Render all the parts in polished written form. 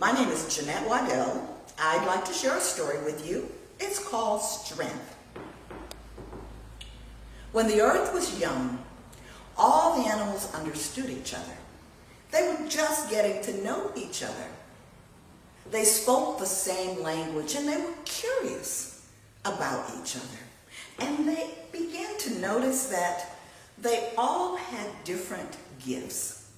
My name is Jeanette Waddell. I'd like to share a story with you. It's called Strength. When the earth was young, all the animals understood each other. They were just getting to know each other. They spoke the same language and they were curious about each other. And they began to notice that they all had different gifts.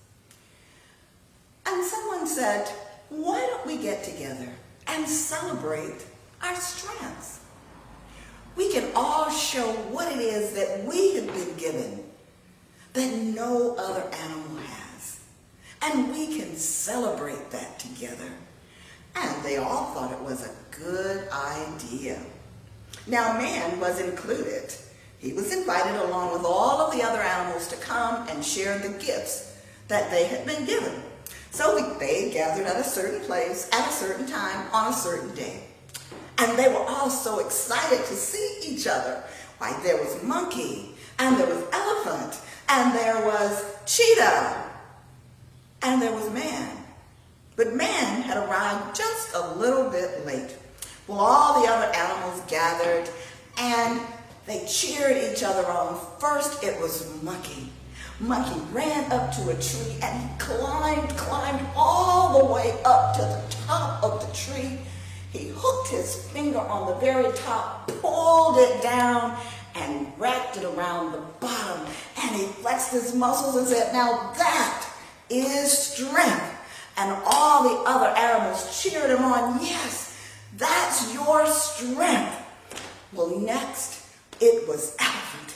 And someone said, why don't we get together and celebrate our strengths? We can all show what it is that we have been given that no other animal has. And we can celebrate that together. And they all thought it was a good idea. Now, man was included. He was invited along with all of the other animals to come and share the gifts that they had been given. So they gathered at a certain place, at a certain time, on a certain day. And they were all so excited to see each other. Why, there was monkey, and there was elephant, and there was cheetah, and there was man. But man had arrived just a little bit late. Well, all the other animals gathered, and they cheered each other on. First, it was Monkey. Monkey ran up to a tree, and he climbed all the way up to the top of the tree. He hooked his finger on the very top, pulled it down, and wrapped it around the bottom. And he flexed his muscles and said, now that is strength. And all the other animals cheered him on. Yes, that's your strength. Well, next, it was Elephant.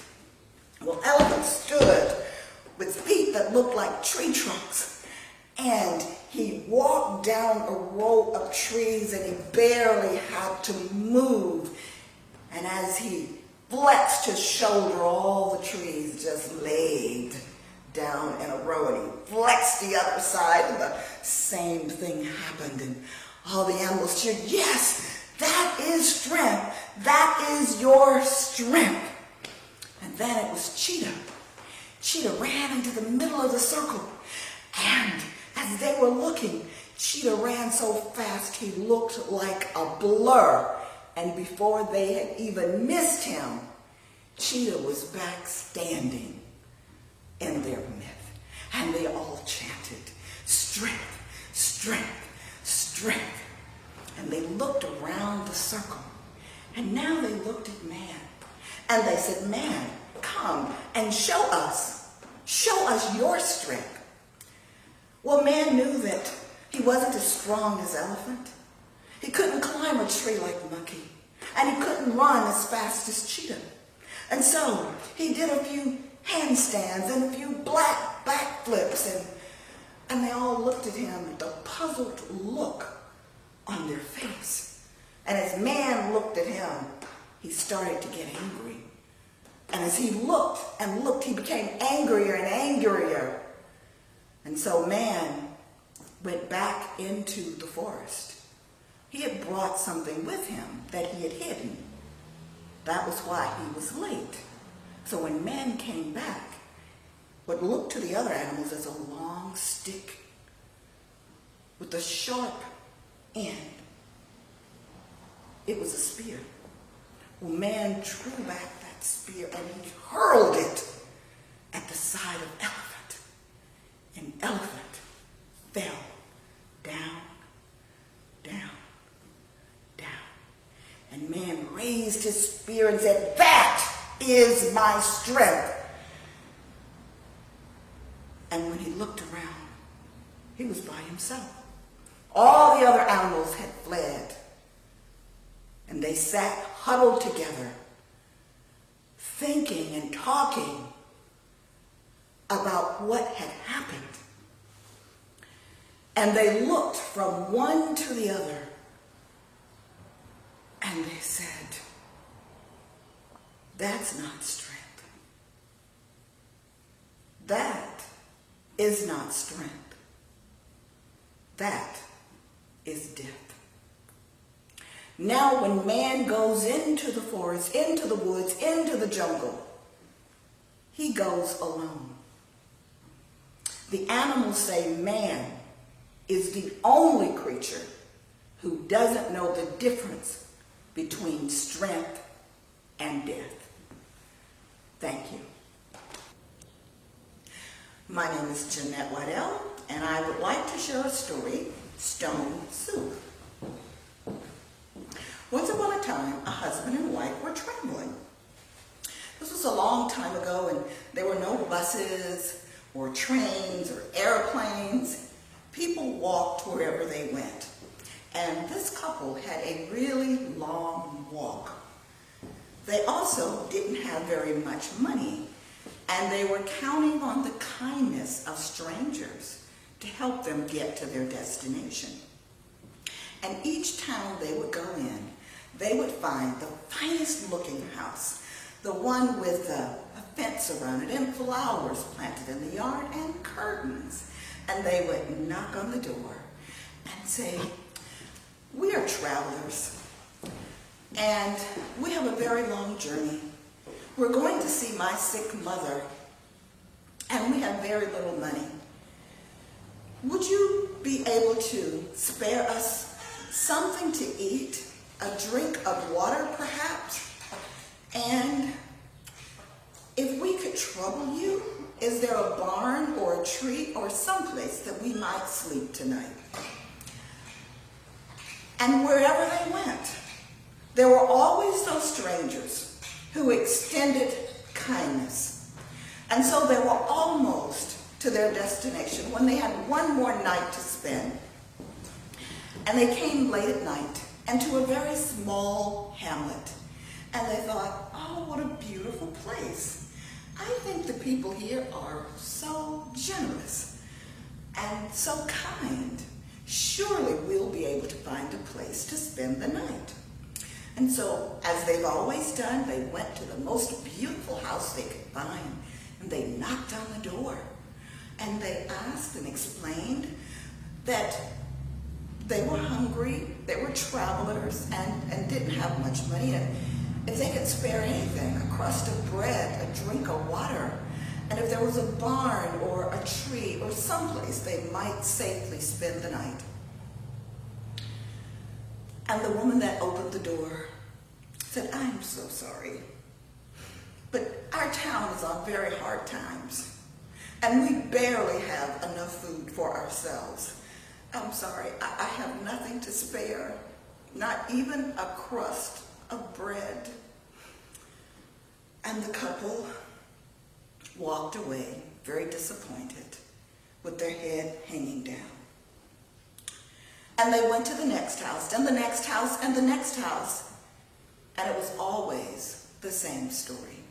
Well, Elephant stood with feet that looked like tree trunks. And he walked down a row of trees and he barely had to move. And as he flexed his shoulder, all the trees just laid down in a row, and he flexed the other side and the same thing happened, and all the animals cheered, yes, that is strength. That is your strength. And then it was Cheetah. Cheetah ran into the middle of the circle, and as they were looking, Cheetah ran so fast he looked like a blur. And before they had even missed him, Cheetah was back standing in their midst. And they all chanted, strength, strength, strength. And they looked around the circle. And now they looked at man. And they said, man, come and show us your strength. Well, man knew that he wasn't as strong as Elephant. He couldn't climb a tree like Monkey. And he couldn't run as fast as Cheetah. And so he did a few handstands and a few black backflips. And they all looked at him with a puzzled look on their face. And as man looked at him, he started to get angry. And as he looked and looked, he became angrier and angrier. And so man went back into the forest. He had brought something with him that he had hidden. That was why he was late. So when man came back, what looked to the other animals as a long stick with a sharp end, it was a spear. Well, man drew back that spear and he hurled it at the side of Elephant. And Elephant fell down, down, down. And man raised his spear and said, that is my strength. And when he looked around, he was by himself. All the other animals had fled. And they sat huddled together, thinking and talking about what had happened. And they looked from one to the other, and they said, that's not strength. That is not strength. That is death. Now when man goes into the forest, into the woods, into the jungle, he goes alone. The animals say man is the only creature who doesn't know the difference between strength and death. Thank you. My name is Jeanette Waddell, and I would like to share a story, Stone Soup. Once upon a time, a husband and wife were traveling. This was a long time ago, and there were no buses or trains or airplanes. People walked wherever they went. And this couple had a really long walk. They also didn't have very much money, and they were counting on the kindness of strangers to help them get to their destination. And each town they would go in, they would find the finest looking house, the one with a fence around it and flowers planted in the yard and curtains. And they would knock on the door and say, "We are travelers, and we have a very long journey. We're going to see my sick mother, and we have very little money. Would you be able to spare us something to eat, a drink of water perhaps? And if we could trouble you, is there a barn or a tree or someplace that we might sleep tonight?" And wherever they went, there were always those strangers who extended kindness. And so they were almost to their destination when they had one more night to spend. And they came late at night and to a very small hamlet. And they thought, "Oh, what a beautiful place. I think the people here are so generous and so kind. Surely we'll be able to find a place to spend the night." And so, as they've always done, they went to the most beautiful house they could find, and they knocked on the door. And they asked and explained that they were hungry, they were travelers, and didn't have much money. And if they could spare anything, a crust of bread, a drink of water, and if there was a barn or a tree or someplace they might safely spend the night. And the woman that opened the door said, "I'm so sorry, but our town is on very hard times, and we barely have enough food for ourselves. I'm sorry, I have nothing to spare, not even a crust of bread." And the couple walked away very disappointed with their head hanging down. And they went to the next house and the next house and the next house, and it was always the same story.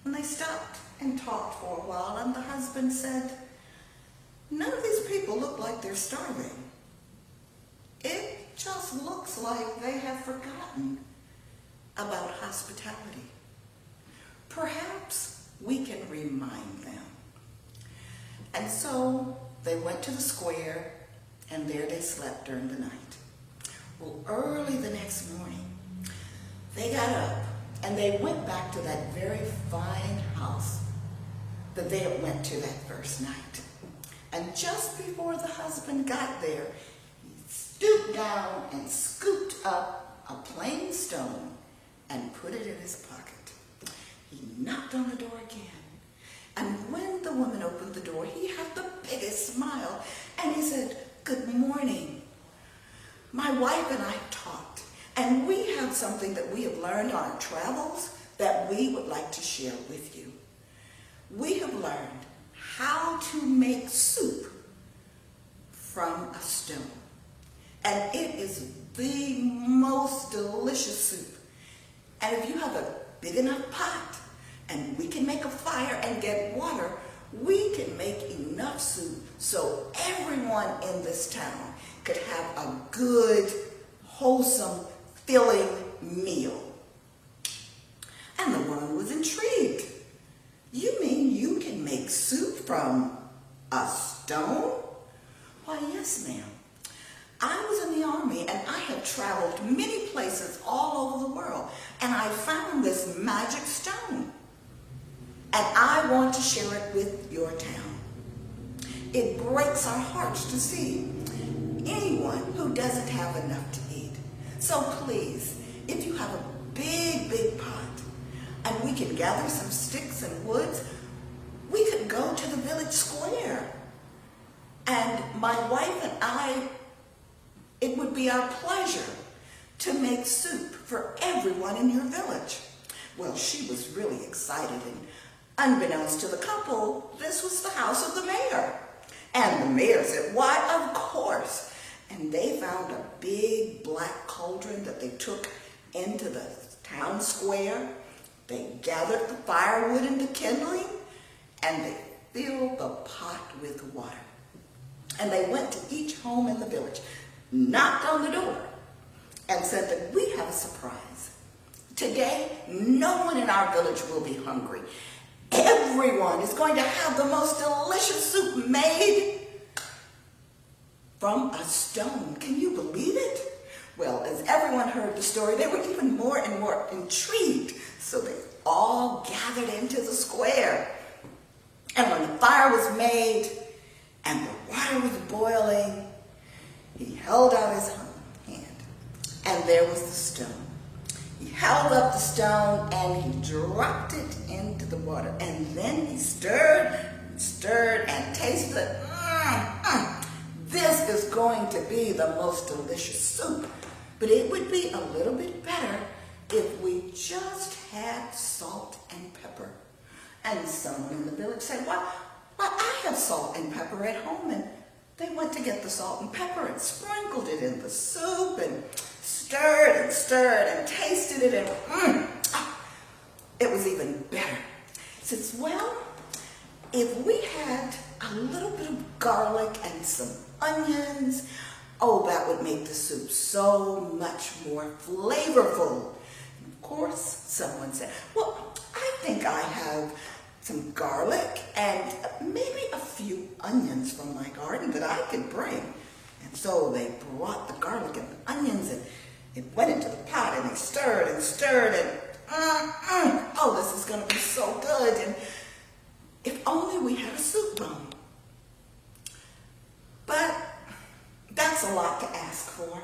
And they stopped and talked for a while, and the husband said, "None of these people look like they're starving. It just looks like they have forgotten about hospitality. Perhaps we can remind them." And so they went to the square, and there they slept during the night. Well, early the next morning, they got up and they went back to that very fine house that they had went to that first night. And just before the husband got there, he stooped down and scooped up a plain stone and put it in his pocket. He knocked on the door again. And when the woman opened the door, he had the biggest smile. And he said, "Good morning. My wife and I talked, and we have something that we have learned on our travels that we would like to share with you. We have learned how to make soup from a stone. And it is the most delicious soup. And if you have a big enough pot, and we can make a fire and get water, we can make enough soup so everyone in this town could have a good, wholesome, filling meal." And the woman was intrigued. "You mean you can make soup from a stone?" "Why, yes, ma'am. I was in the army and I have traveled many places all over the world, and I found this magic stone. And I want to share it with your town. It breaks our hearts to see anyone who doesn't have enough to eat. So please, if you have a big, big pot and we can gather some sticks and woods, we could go to the village square. And my wife and I, it would be our pleasure to make soup for everyone in your village. Well, she was really excited, and unbeknownst to the couple, this was the house of the mayor. And the mayor said, why, of course. And they found a big black cauldron that they took into the town square. They gathered the firewood and the kindling, and they filled the pot with water. And they went to each home in the village, knocked on the door, and said that we have a surprise. Today, no one in our village will be hungry. Everyone is going to have the most delicious soup made from a stone. Can you believe it? Well, as everyone heard the story, they were even more and more intrigued. So they all gathered into the square. And when the fire was made and the water was boiling, he held out his hand, and there was the stone. He held up the stone and he dropped it into the water. And then he stirred and tasted. This is going to be the most delicious soup. But it would be a little bit better if we just had salt and pepper. And someone in the village said, well, I have salt and pepper at home. And they went to get the salt and pepper and sprinkled it in the soup and stirred and tasted it, and it was even better. Since, well, if we had a little bit of garlic and some onions, oh, that would make the soup so much more flavorful. And of course, someone said, well, I think I have some garlic and maybe a few onions from my garden that I could bring. And so they brought the garlic and the onions, and it went into the pot, and they stirred and oh, this is going to be so good. And if only we had a soup bone. But that's a lot to ask for.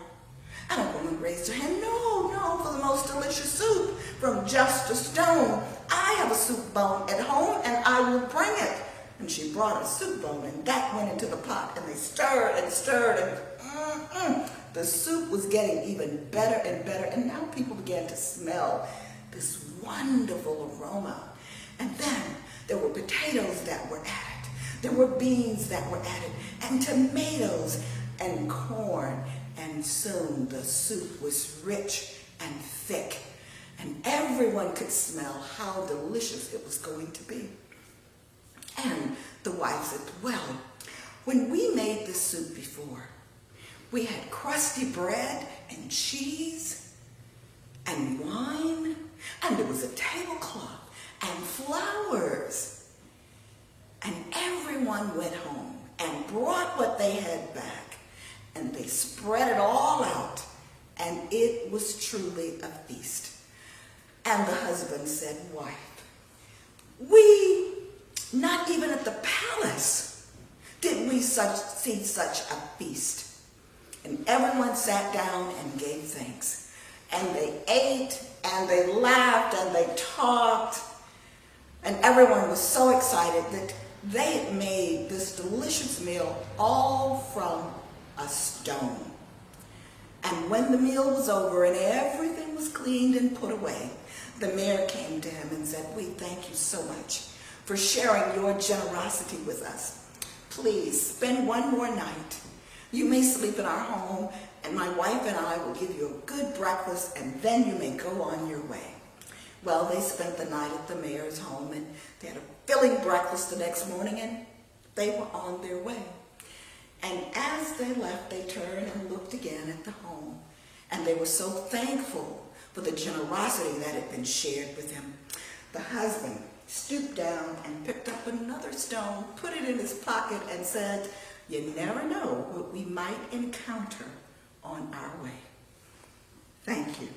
And a woman raised her hand, no, for the most delicious soup from just a stone. I have a soup bone at home, and I will bring it. And she brought a soup bone, and that went into the pot, and they stirred, and the soup was getting even better and better, and now people began to smell this wonderful aroma. And then there were potatoes that were added. There were beans that were added, and tomatoes and corn, and soon the soup was rich and thick, and everyone could smell how delicious it was going to be. And the wife said, well, when we made this soup before, we had crusty bread and cheese and wine, and there was a tablecloth and flowers. And everyone went home and brought what they had back, and they spread it all out, and it was truly a feast. And the husband said, wife, not even at the palace did we see such a feast. And everyone sat down and gave thanks. And they ate, and they laughed, and they talked. And everyone was so excited that they had made this delicious meal all from a stone. And when the meal was over and everything was cleaned and put away, the mayor came to him and said, we thank you so much for sharing your generosity with us. Please spend one more night. You may sleep in our home, and my wife and I will give you a good breakfast, and then you may go on your way. Well, they spent the night at the mayor's home, and they had a filling breakfast the next morning, and they were on their way. And as they left, they turned and looked again at the home, and they were so thankful for the generosity that had been shared with them. The husband stooped down and picked up another stone, put it in his pocket, and said, you never know what we might encounter on our way. Thank you.